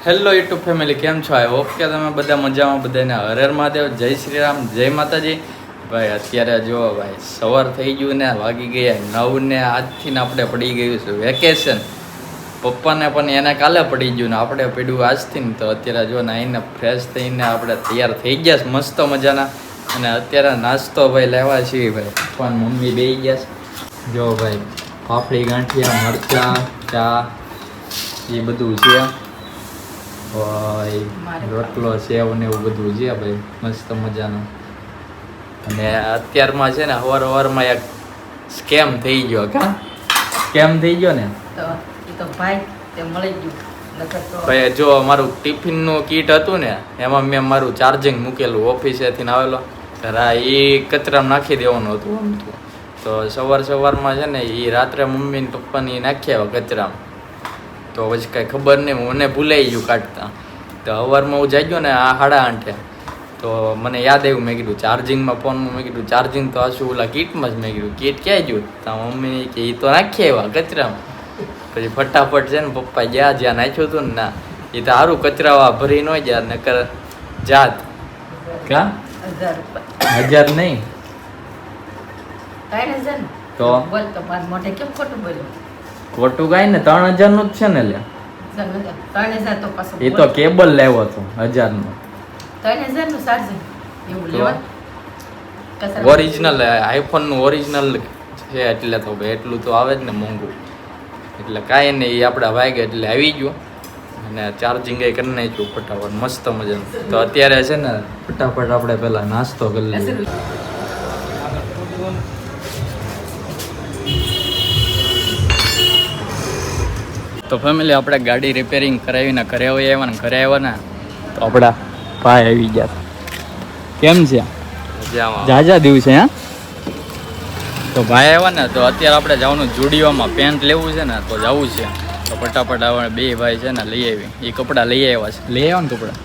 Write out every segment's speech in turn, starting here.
Hello YouTube family, કેમ છો? I hope કે તમે બધા મજામાં. બધાને હર હર મહાદેવ, જય શ્રી રામ, જય માતાજી. ભાઈ અત્યારે જો ભાઈ સવાર થઈ ગયું ને, વાગી ગયા 9 ને. આજથી ને આપણે પડી ગયું છે વેકેશન. પપ્પાને પણ એને કાલે પડી ગયું ને આપણે પડ્યું આજથી ને. તો અત્યારે જો નાઈને ફ્રેશ થઈને આપણે તૈયાર થઈ ગયા છે મસ્ત મજાના. અને અત્યારે નાસ્તો ભાઈ લેવા છીએ. ભાઈ પપ્પાને મમ્મી બેસી ગયા છે. જો ભાઈ ફાફડી, ગાંઠિયા, મરચાં, ચા એ બધું છે. ભાઈ રોટલો, સેવ ને એવું બધું છે ભાઈ મસ્ત મજાનું. અને અત્યારમાં છે ને સવારમાં એક સ્કેમ થઈ ગયો. સ્કેમ થઈ ગયો ને તો ભાઈ તે મળી ગયું. ભાઈ જો અમારું ટિફિનનું કીટ હતું ને, એમાં મેં મારું ચાર્જિંગ મૂકેલું ઓફિસેથી આવેલો. એ કચરામાં નાખી દેવાનું હતું આમ તો સવારમાં છે ને એ રાત્રે મમ્મી ને પપ્પાની નાખ્યા કચરામાં. તો પછી કાંઈ ખબર નહીં, મને ભૂલાઈ ગયું કાઢતા. તો સવારમાં હું જાગ્યો ને આ 8:30, તો મને યાદ આવ્યું. મેં કીધું ચાર્જિંગમાં ફોનમાં, મેં કીધું ચાર્જિંગ તો આશું ઓલા કીટમાં જ. મેં કીધું કીટ ક્યાં ગયું? તો મમ્મી કે એ તો નાખી આવ્યા કચરામાં. પછી ફટાફટ છે ને પપ્પા જ્યાં નાખ્યું હતું ને, ના એ તો સારું કચરાવા ભરી ન જાય નકર જાત. કા 1000 નહીં તો બોલ તો મારા મોઢે કેમ ખોટું બોલ્યું? ખોટું કાંઈ ને 3000 નું જ છે ને લે. 3000 તો પાછું એ તો કેબલ લેવો હતો 1000 નો. 3000 નું ચાર્જિંગ એવું લેવા ઓરિજિનલ આઈફોન નું ઓરિજિનલ છે એટલે તો એટલું તો આવે જ ને મોંઘું. એટલે કાંઈ નહીં, એ આપણે વાગે એટલે આવી ગયો. અને ચાર્જિંગ એ કરી નાખ્યું ફટાફટ મસ્ત મજાનું. તો અત્યારે છે ને ફટાફટ આપણે પહેલાં નાસ્તો કરી લઈએ. તો ફેમિલી આપણે ગાડી રિપેરિંગ કરાવીને ઘરે આવ્યા ને તો આપણા ભાઈ આવી ગયા. કેમ છે? જાજા દિવસે હે. તો ભાઈ આવ્યા ને તો અત્યારે આપણે જવાનું જુડિયોમાં પેન્ટ લેવું છે ને, તો જવું છે. તો ફટાફટ આવે બે ભાઈ છે ને લઈ આવી. એ કપડાં લઈ આવ્યા છે. લઈ આવ્યા ને કપડાં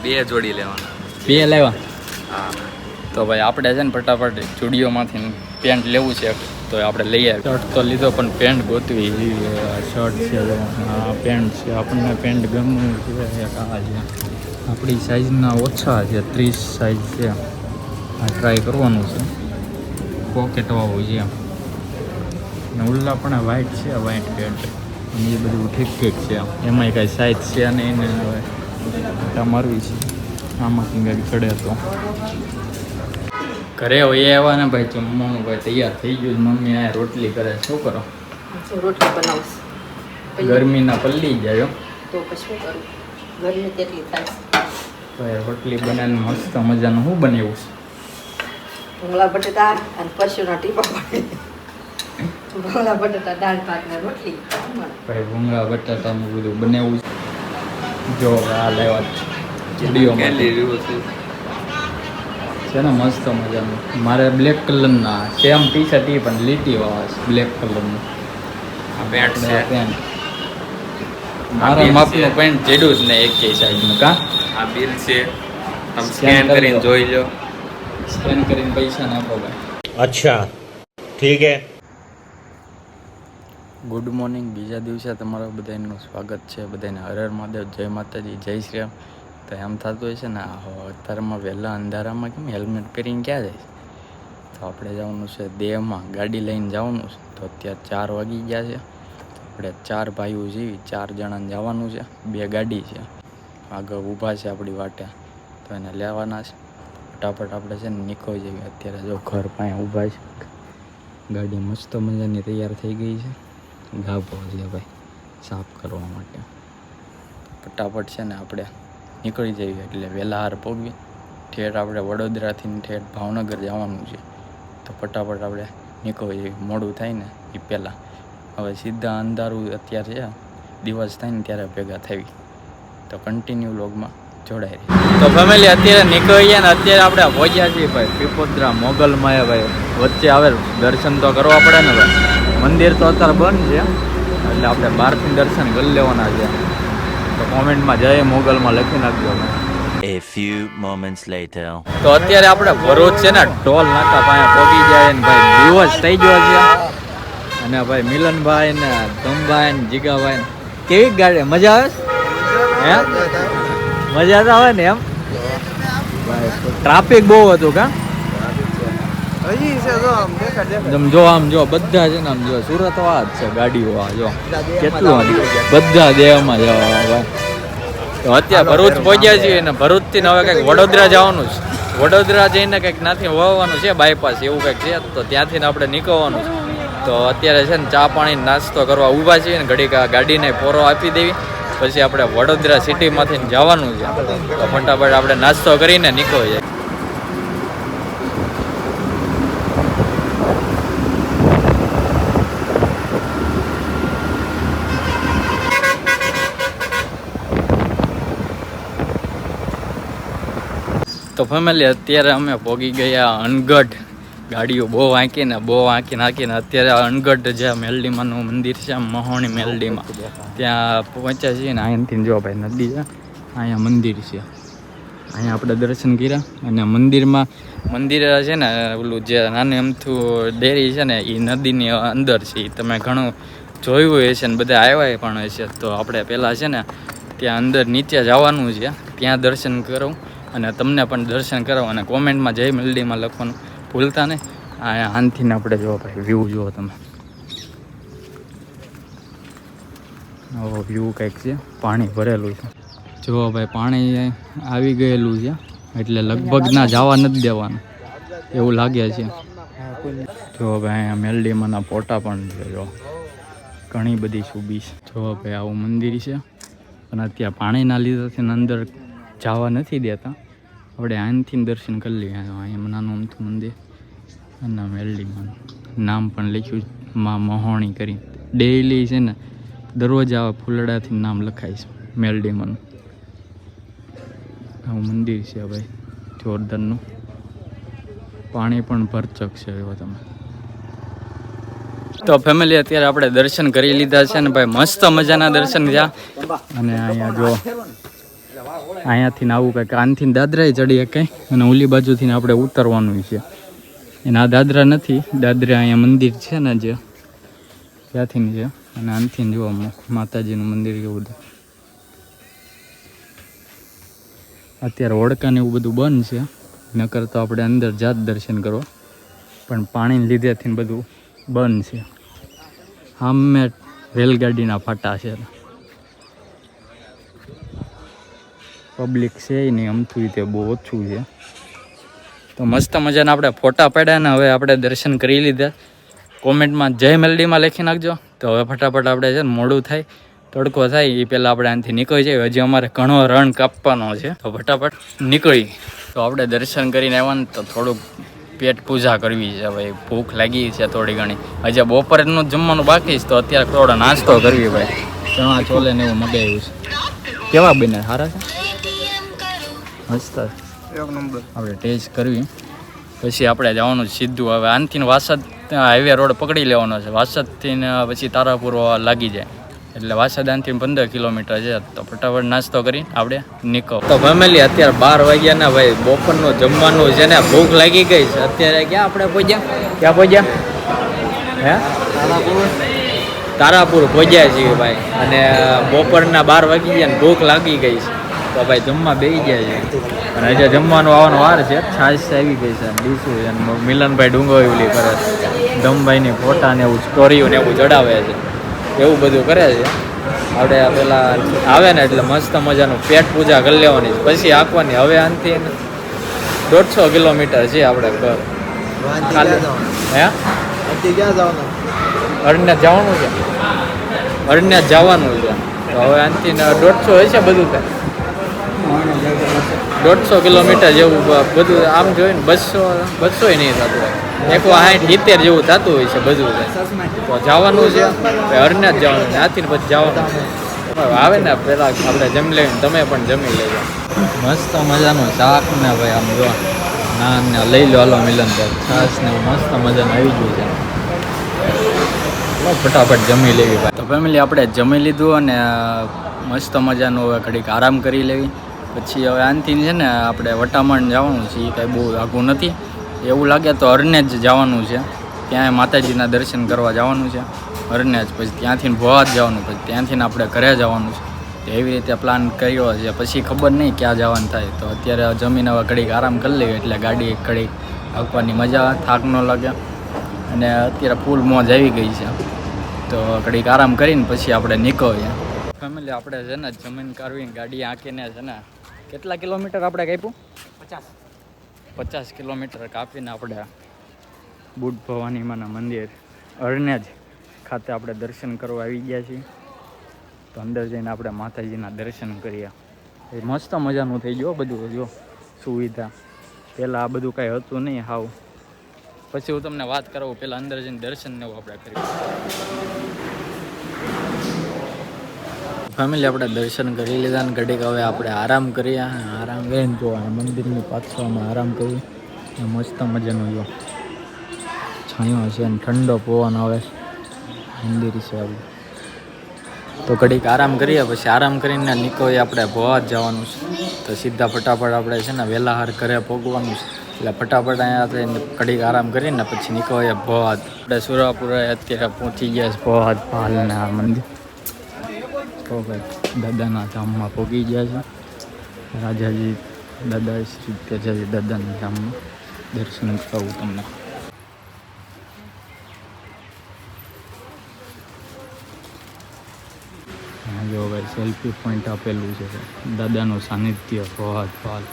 2 જોડી લેવાના. 2 લેવા? હા. તો ભાઈ આપણે છે ને ફટાફટ જુડિયોમાંથી પેન્ટ લેવું છે. તો આપણે લઈ આવ્યા. શર્ટ તો લીધો પણ પેન્ટ ગોતવી. શર્ટ છે, પેન્ટ છે. આપણને પેન્ટ ગમવું છે. એક આ છે આપણી સાઇઝના ઓછા છે, 30 સાઇઝ છે. આ ટ્રાય કરવાનું છે. પોકેટ વાળું છે ને ઉલ્લા પણ વ્હાઈટ છે, વ્હાઈટ પેન્ટ. અને એ બધું ઠીક છે. એમાંય કાંઈ સાઇઝ છે અને એને હવે મારવી છે. આમાંથી ગાડી ચડે તો ઘરે હોય આવ્યા ને ભાઈ જમવાનું ભાઈ તૈયાર થઈ ગયું. મમ્મી આ રોટલી કરે. શું કરો? રોટલી બનાવશ. ગરમીના પલ્લી જાય તો પછી શું કરું? ગરમી કેટલી થાય. ભાઈ રોટલી બનાવીને મસ્ત મજાનું શું બનાવ્યું છે? ભૂંગળા બટેટા અને પરસુના ટીપા. ભૂંગળા બટેટા, દાળ ભાત ને રોટલી. ભાઈ ભૂંગળા બટાટાનું બધું બનાવ્યું છે. જો આ લેવા સ્ટુડિયોમાં છે ને મસ્ત મજાનું. મારે બ્લેક કલરના સેમ ટી શર્ટ, એ પણ લીટી વાળા છે બ્લેક કલરનું પેન્ટ છે. પેન્ટ મારા માપનું પેન્ટ જેડું જ ને એક સાઈડનું. કા આ બિલ છે, તમે સ્કેન કરીને જોઈ લો. સ્કેન કરીને પૈસા નાખો ભાઈ. અચ્છા ઠીક હે. Good morning. બીજા દિવસે તમારા બધાનું સ્વાગત છે. બધાને હર હર મહાદેવ, જય માતાજી, જય શ્રી રામ. તો એમ થતું હોય છે ને અત્યારમાં વહેલા અંધારામાં કેમ હેલ્મેટ પહેરીને ક્યાં જાય? તો આપણે જવાનું છે દેહમાં, ગાડી લઈને જવાનું છે. તો અત્યારે 4 વાગી ગયા છે. આપણે 4 ભાઈઓ જેવી 4 જણાને જવાનું છે. 2 ગાડી છે આગળ ઊભા છે આપણી વાટે, તો એને લેવાના છે. ફટાફટ આપણે છે ને નીકળી જઈએ. અત્યારે જો ઘર પાસે ઊભા છે. ગાડી મસ્ત મજાની તૈયાર થઈ ગઈ છે. ગાભો છે ભાઈ સાફ કરવા માટે. ફટાફટ છે ને આપણે નીકળી જઈએ એટલે વહેલા હાર પહોંચવી. ઠેઠ આપણે વડોદરાથી ઠેઠ ભાવનગર જવાનું છે. તો ફટાફટ આપણે નીકળી જઈએ, મોડું થાય ને એ પહેલાં. હવે સીધા અંધારું અત્યારે છે, દિવસ થાય ને ત્યારે ભેગા થવી. તો કન્ટિન્યુ વ્લોગમાં જોડાઈ રહી. તો ફેમિલી અત્યારે નીકળીએ ને અત્યારે આપણે પહોંચ્યા છીએ ભાઈ પીપોદરા મોગલમાં. ભાઈ વચ્ચે આવે દર્શન તો કરવા પડે ને ભાઈ. મંદિર તો અત્યારે બંધ છે એટલે આપણે બહારથી દર્શન કરી લેવાના છે. તો કોમેન્ટમાં જય મોગલમાં લખી નાખજો. A few moments later. તો અત્યારે આપણે ભરૂચ છે ને ટોલ નાકા પાસે પહોંચી જાય ને ભાઈ દિવસ થઈ ગયો છે. અને ભાઈ મિલનભાઈ ને ધમભાઈ ને જીગાભાઈ કેવી ગાડી મજા આવે? હે મજા તો આવે ને એમ ટ્રાફિક બહુ હતું કા જો આમ જો બધા છે ને આમ જો સુરત વાળા જ છે ગાડીઓ આ જો કેટલું બધા દેહમાં જવા તો અત્યારે ભરૂચ પહોંચ્યા છીએ ને ભરૂચથી હવે કંઈક વડોદરા જવાનું છે વડોદરા જઈને કંઈક ત્યાંથી વળવાનું છે બાયપાસ એવું કંઈક છે તો ત્યાંથી આપણે નીકળવાનું છે તો અત્યારે છે ને ચા પાણી નાસ્તો કરવા ઊભા છીએ ને ઘડીક ગાડીને પોરો આપી દેવી પછી આપણે વડોદરા સિટીમાંથી જવાનું છે તો ફટાફટ આપણે નાસ્તો કરીને નીકળી જાય તો ફેમિલી અત્યારે અમે પહોંચી ગયા અનગઢ ગાડીઓ બહુ હાંકીને નાખીને અત્યારે અનગઢ જે મેલડીમાનું મંદિર છે મહોણી મેલડીમાં ત્યાં પહોંચ્યા છીએ ને અહીંયાથી જો ભાઈ નદી છે અહીંયા મંદિર છે અહીંયા આપણે દર્શન કર્યા અને મંદિર છે ને ઓલું જે નાનું અમથું ડેરી છે ને એ નદીની અંદર છે એ તમે ઘણું જોયું હશે ને બધા આવ્યા પણ હશે તો આપણે પહેલાં છે ને ત્યાં અંદર નીચે જવાનું છે ત્યાં દર્શન કરું અને તમને પણ દર્શન કરો અને કોમેન્ટમાં જય મેલડીમાં લખવાનું ભૂલતા નહીં આનથી આપણે જો ભાઈ વ્યૂ જુઓ તમે આવો વ્યૂ કંઈક છે પાણી ભરેલું છે જુઓ ભાઈ પાણી આવી ગયેલું છે એટલે લગભગ ના જવા નથી દેવાનું એવું લાગે છે જુઓ ભાઈ અહીંયા મેલડીમાંના ફોટા પણ છે જો ઘણી બધી સુબી છે જુઓ ભાઈ આવું મંદિર છે અને અત્યારે પાણીના લીધેથી અંદર જવા નથી દેતા આપણે આનથી દર્શન કરી લઈએ અહીંયા નાનું અમથું મંદિર અને મેલડીમાં નામ પણ લખ્યું માં મહોણી કરી ડેઈલી છે ને દરરોજ આવા ફૂલડાથી નામ લખાય છે મેલડીમાં આવું મંદિર છે ભાઈ જોરદારનું પાણી પણ ભરચક છે એવો તમે તો ફેમિલી અત્યારે આપણે દર્શન કરી લીધા છે ને ભાઈ મસ્ત મજાના દર્શન થયા અને અહીંયા જો અહીંયાથી આવું કંઈક આનથી દાદરાએ ચડીએ કંઈ અને ઓલી બાજુથી આપણે ઉતરવાનું છે એના દાદરા નથી દાદરા અહીંયા મંદિર છે ને જે ત્યાંથી છે અને આનથી જોવા માતાજીનું મંદિર કેવું હતું અત્યારે ઓળખાને એવું બધું બંધ છે નકર તો આપણે અંદર જાત દર્શન કરવા પણ પાણીને લીધેથી બધું બંધ છે સામે રેલગાડીના ફાટા છે પબ્લિક છે નહીં અમથું રીતે બહુ ઓછું છે તો મસ્ત મજાના આપણે ફોટા પાડ્યા ને હવે આપણે દર્શન કરી લીધા કોમેન્ટમાં જય મેલડીમાં લખી નાખજો તો હવે ફટાફટ આપણે છે ને મોડું થાય તડકો થાય એ પહેલાં આપણે આનાથી નીકળી જાય હજી અમારે ઘણો રણ કાપવાનો છે તો ફટાફટ નીકળી તો આપણે દર્શન કરીને આવ્યા ને તો થોડુંક પેટ પૂજા કરવી છે ભાઈ ભૂખ લાગી છે થોડી ઘણી હજી બપોરનું જમવાનું બાકી છે તો અત્યારે થોડો નાસ્તો કરવી ભાઈ ચણા ચોલે ને એવું મગાવ્યું છે કેવા બને સારા છે મસ્ત આપણે ટેસ્ટ કરવી પછી આપણે જવાનું સીધું હવે આનથી વાસદ હાઈવે રોડ પકડી લેવાનો છે વાસદથી પછી તારાપુર લાગી જાય એટલે વાસદ આનથી 15 કિલોમીટર છે તો ફટાફટ નાસ્તો કરી આપણે નીકળો તો ફેમિલી અત્યારે 12 વાગ્યા ને ભાઈ બપોરનું જમવાનું છે ને ભૂખ લાગી ગઈ છે અત્યારે ક્યાં આપણે પહોંચ્યા હે તારાપુર પહોંચ્યા છીએ ભાઈ અને બપોરના 12 વાગી ગયા ને ભૂખ લાગી ગઈ છે તો ભાઈ જમવા બેસી ગયા છે અને હજી જમવાનું આવવાનો વાર છે છાશ આવી ગઈ છે ડીશું છે મિલનભાઈ ડુંગોલી કરે છે દમભાઈની ફોટા ને એવું સ્ટોરીઓ ને એવું ચડાવે છે એવું બધું કરે છે આપણે પેલા આવે ને એટલે મસ્ત મજાનું પેટ પૂજા કરી લેવાની પછી આંકવાની હવે આનથી 150 કિલોમીટર છે આપણે ઘર હે અરણ્યા જવાનું છે તો હવે આનથી 150 હશે બધું થાય 150 કિલોમીટર જેવું બધું આમ જોઈએ ને 200 નહીં થતું હોય 160-70 જેવું થતું હોય છે બધું તો જવાનું છે અરણ્યા જ જવાનું ત્યાંથી પછી જવાનું આવે ને પહેલાં આપણે જમી લઈએ તમે પણ જમી લેજો મસ્ત મજાનું શાક ને ભાઈ આમ જો નાન ને લઈ લો હાલો મિલનભાઈ છાશ ને મસ્ત મજાનું આવી ગયું છે ફટાફટ જમી લેવી ભાઈ તો ફેમિલી આપણે જમી લીધું અને મસ્ત મજાનું હવે ઘડીક આરામ કરી લેવી પછી હવે આનથી છે ને આપણે વટામણ જવાનું છે એ કાંઈ બહુ આઘું નથી એવું લાગે તો અરણ્યા જ જવાનું છે ત્યાં માતાજીના દર્શન કરવા જવાનું છે અરણ્યા જ પછી ત્યાંથી ભોવા જ જવાનું પછી ત્યાંથી આપણે ઘરે જવાનું છે તો એવી રીતે પ્લાન કર્યો છે. પછી ખબર નહીં ક્યાં જવાનું થાય. તો અત્યારે જમીન હવે ઘડીક આરામ કરી લઈએ એટલે ગાડી ઘડીક આવવાની મજા આવે, થાક ન લાગે. અને અત્યારે ફૂલ મોજ આવી ગઈ છે. તો ઘડીક આરામ કરીને પછી આપણે નીકળીએ. ફેમિલી આપણે છે ને જમીન કાઢવીને ગાડી આંકીને છે ને કેટલા કિલોમીટર આપણે કાપ્યું? 50 કિલોમીટર કાપીને આપણે બુટ ભવાની માના મંદિર અરણેજ ખાતે આપણે દર્શન કરવા આવી ગયા છીએ. તો અંદર જઈને આપણે માતાજીના દર્શન કરીએ. એ મસ્ત મજાનું થઈ ગયું બધું, જો સુવિધા. પહેલાં આ બધું કાંઈ હતું નહીં હાવ. પછી હું તમને વાત કરું, પહેલાં અંદર જઈને દર્શન ને એવું આપણે કરીએ. ફેમિલી આપણે દર્શન કરી લીધા ને ઘડીક હવે આપણે આરામ કરીએ. આરામ કરીને જો આ મંદિરની પાછળમાં આરામ કરીએ. મસ્ત મજાનું જો છાંયો છે ને ઠંડો પવન આવે. મંદિર છે આપણું. તો ઘડીક આરામ કરીએ પછી આરામ કરીને નીકળીએ આપણે ભોવાત જવાનું છે. તો સીધા ફટાફટ આપણે છે ને વહેલા હાર ઘરે પહોંચવાનું છે. એટલે ફટાફટ અહીંયા થઈને ઘડીક આરામ કરીને પછી નીકળીએ ભોવાત. આપણે સુરાપુરા અત્યારે પહોંચી ગયા છે ભોવાત ભાલના મંદિર. તો ભાઈ દાદાના ધામમાં પહોંચી ગયા છે. રાજાજી દાદા શ્રી તેજાજી દાદાના ધામમાં દર્શન કરાવું તમને. જો ભાઈ સેલ્ફી પોઈન્ટ આપેલું છે. દાદાનું સાનિધ્ય ભોવાત ભાલ.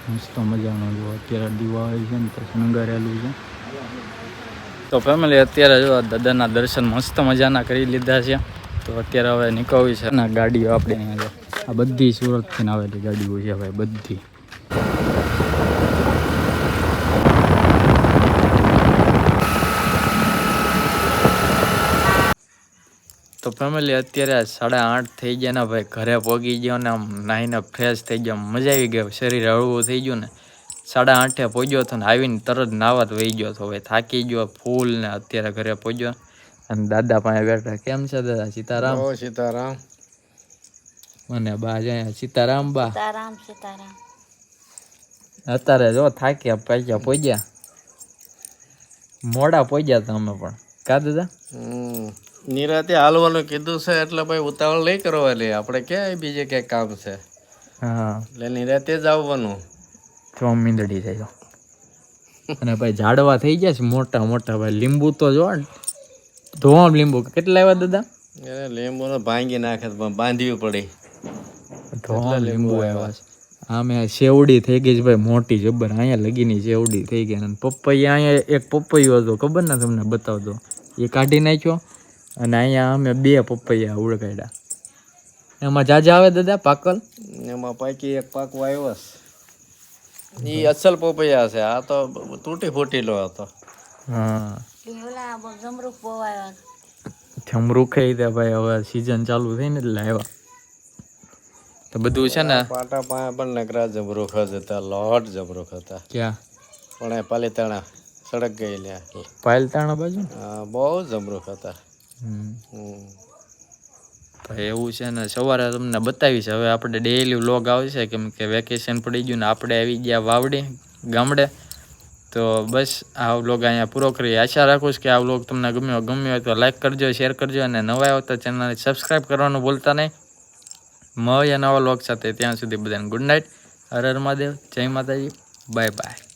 મસ્ત મજાનું જો અત્યારે દિવાળી છે ને તો શણગારેલું છે. તો ફેમિલી અત્યારે જો દાદાના દર્શન મસ્ત મજાના કરી લીધા છે. તો અત્યારે હવે નીકળવી છે ને ગાડીઓ આપણે અહીંયા આ બધી સુરતથી આવેલી ગાડીઓ છે ભાઈ બધી. તો ફેમિલી અત્યારે 8:30 થઈ ગયા ને ભાઈ ઘરે પહોંચી ગયો ને આમ નાહીને ફ્રેશ થઈ ગયો. મજા આવી ગયો, શરીર હળવું થઈ ગયું ને. 8:30 પહોંચ્યો હતો ને આવીને તરત નાવા વહી ગયો હતો. ભાઈ થાકી ગયો ફૂલ ને અત્યારે ઘરે પહોંચ્યો અને દાદા પાસે બેઠા. કેમ છે દાદા? સીતારામ. સીતારામ. અને બા જાય સીતારામ. બા સીતારામ. અત્યારે જો થાક્યા પાક્યા પહોંચ્યા. મોડા પહોંચ્યા હતા અમે પણ. કા દાદા? નિરાતે હાલવાનું કીધું છે એટલે ભાઈ ઉતાવળ નહીં કરવાની. આપણે ક્યાં બીજે ક્યાંક કામ છે. હા એટલે નિરાતે જ આવવાનું. મીંદડી થઈ. અને ભાઈ ઝાડવા થઈ ગયા છે મોટા મોટા. ભાઈ લીંબુ તો જો ધોમ લીંબુ કેટલા આવ્યા દાદા? એને લીંબુ ભાંગી નાખે તો બાંધવી પડી. ધોમ લીંબુ આવ્યા છે. આમે શેવડી થઈ ગઈ છે ભાઈ મોટી જબર. અહીંયા લગીની શેવડી થઈ ગઈ. અને પપૈયા અહીંયા એક પપૈયો હતો ખબર ને તમને બતાવતો, એ કાઢી નાખ્યો. અને અહીંયા અમે 2 પપૈયા ઉળગાડ્યા. એમાં જાજા આવે દાદા પાકલ? એમાં પાકી એક પાકવા આવ્યો છે. એ અસલ પપૈયા છે. આ તો તૂટી ફૂટીલો હતો. હા જમરૂખ ખાઈ દે ભાઈ. હવે સીઝન ચાલુ થઈ ને એટલે આવ્યા. તો બધું છે ને પાટા પાસે પણ નકરા જમરૂખ જ હતા. લોટ જમરૂખ હતા. ક્યાં? પણ એ પાલીતાણા સડક ગઈ લ્યા. પાલતાણા બાજુ? હા બહુ જમરૂખ હતા. ભાઈ એવું છે ને સવારે તમને બતાવીશ. હવે આપણે ડેઈલી વ્લોગ આવશે કેમ કે વેકેશન પડી ગયું ને આપણે આવી ગયા વાવડી ગામડે. તો બસ આ વ્લોગ અહીંયા પૂરો કરીએ. આશા રાખું છું કે આ વ્લોગ તમને ગમ્યો હોય તો લાઈક કરજો, શેર કરજો અને નવા આવો તો ચેનલને સબસ્ક્રાઈબ કરવાનું ભૂલતા નહીં. મળીએ નવા વ્લોગ સાથે. ત્યાં સુધી બધાને ગુડ નાઇટ. હર હર મહાદેવ. જય માતાજી. Bye bye.